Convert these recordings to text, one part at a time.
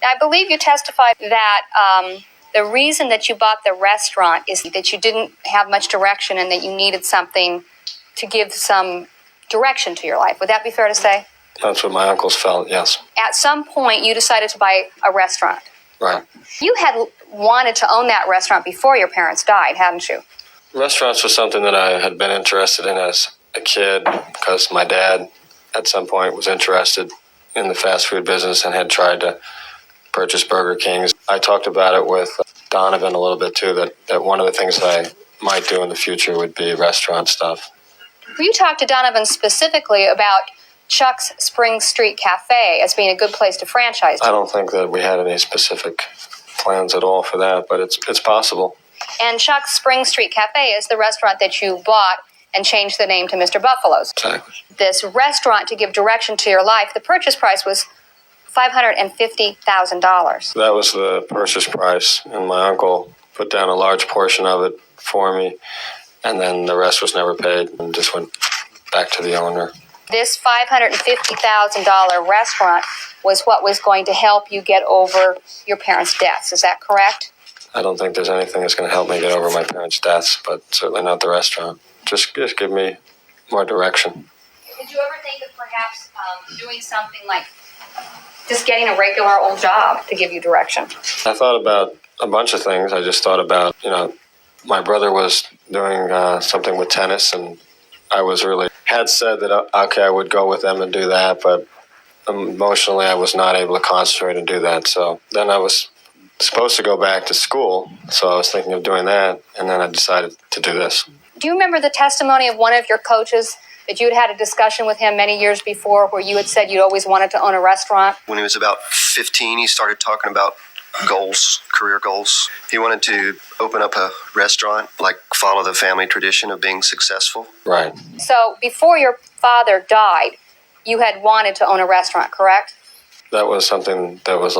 I believe you testified that the reason that you bought the restaurant is that you didn't have much direction and that you needed something to give some direction to your life. Would that be fair to say? That's what my uncles felt, yes. At some point, you decided to buy a restaurant. Right. You had wanted to own that restaurant before your parents died, hadn't you? Restaurants was something that I had been interested in as a kid because my dad at some point was interested in the fast food business and had tried to purchase Burger Kings. I talked about it with Donovan a little bit too, that one of the things that I might do in the future would be restaurant stuff. You talked to Donovan specifically about Chuck's Spring Street Cafe as being a good place to franchise. I don't think that we had any specific plans at all for that, but it's possible. And Chuck's Spring Street Cafe is the restaurant that you bought and changed the name to Mr. Buffalo's. Exactly. This restaurant, to give direction to your life, the purchase price was $550,000. That was the purchase price, and my uncle put down a large portion of it for me, and then the rest was never paid and just went back to the owner. This $550,000 restaurant was what was going to help you get over your parents' deaths. Is that correct? I don't think there's anything that's going to help me get over my parents' deaths, but certainly not the restaurant. Just give me more direction. Did you ever think of perhaps doing something like just getting a regular old job to give you direction? I thought about a bunch of things. I just thought about, my brother was doing something with tennis, and I had said that, okay, I would go with them and do that, but emotionally I was not able to concentrate and do that. So then I was supposed to go back to school, so I was thinking of doing that, and then I decided to do this. Do you remember the testimony of one of your coaches that you'd had a discussion with him many years before where you had said you always wanted to own a restaurant? When he was about 15, he started talking about goals, career goals. He wanted to open up a restaurant, follow the family tradition of being successful. Right. So before your father died, you had wanted to own a restaurant, correct? That was something that was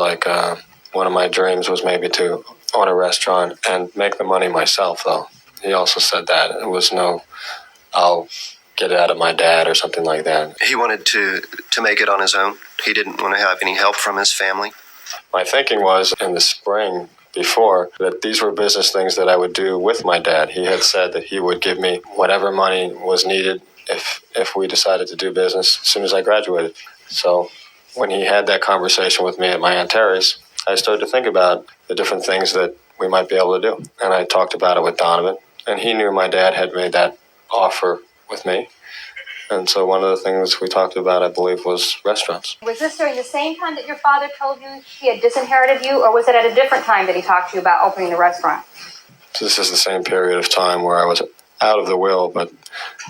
one of my dreams was maybe to own a restaurant and make the money myself, though. He also said that. It was I'll get it out of my dad or something like that. He wanted to make it on his own. He didn't want to have any help from his family. My thinking was in the spring before that these were business things that I would do with my dad. He had said that he would give me whatever money was needed if we decided to do business as soon as I graduated. So when he had that conversation with me at my Aunt Terry's, I started to think about the different things that we might be able to do. And I talked about it with Donovan, and he knew my dad had made that offer with me. And so one of the things we talked about, I believe, was restaurants. Was this during the same time that your father told you he had disinherited you, or was it at a different time that he talked to you about opening the restaurant? So this is the same period of time where I was out of the will, but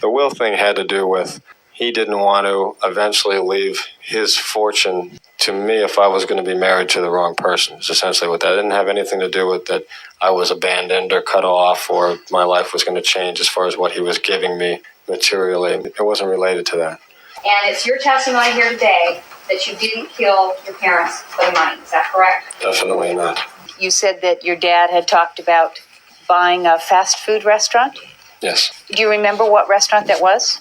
the will thing had to do with he didn't want to eventually leave his fortune to me if I was going to be married to the wrong person. It's essentially what that. It didn't have anything to do with that I was abandoned or cut off or my life was going to change as far as what he was giving me materially. It wasn't related to that. And it's your testimony here today that you didn't kill your parents for the money. Is that correct? Definitely not. You said that your dad had talked about buying a fast food restaurant? Yes. Do you remember what restaurant that was?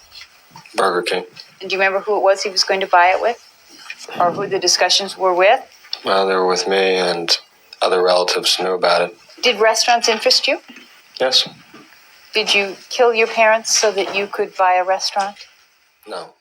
Burger King. And do you remember who it was he was going to buy it with? Or who the discussions were with? Well, they were with me, and other relatives knew about it. Did restaurants interest you? Yes. Did you kill your parents so that you could buy a restaurant? No.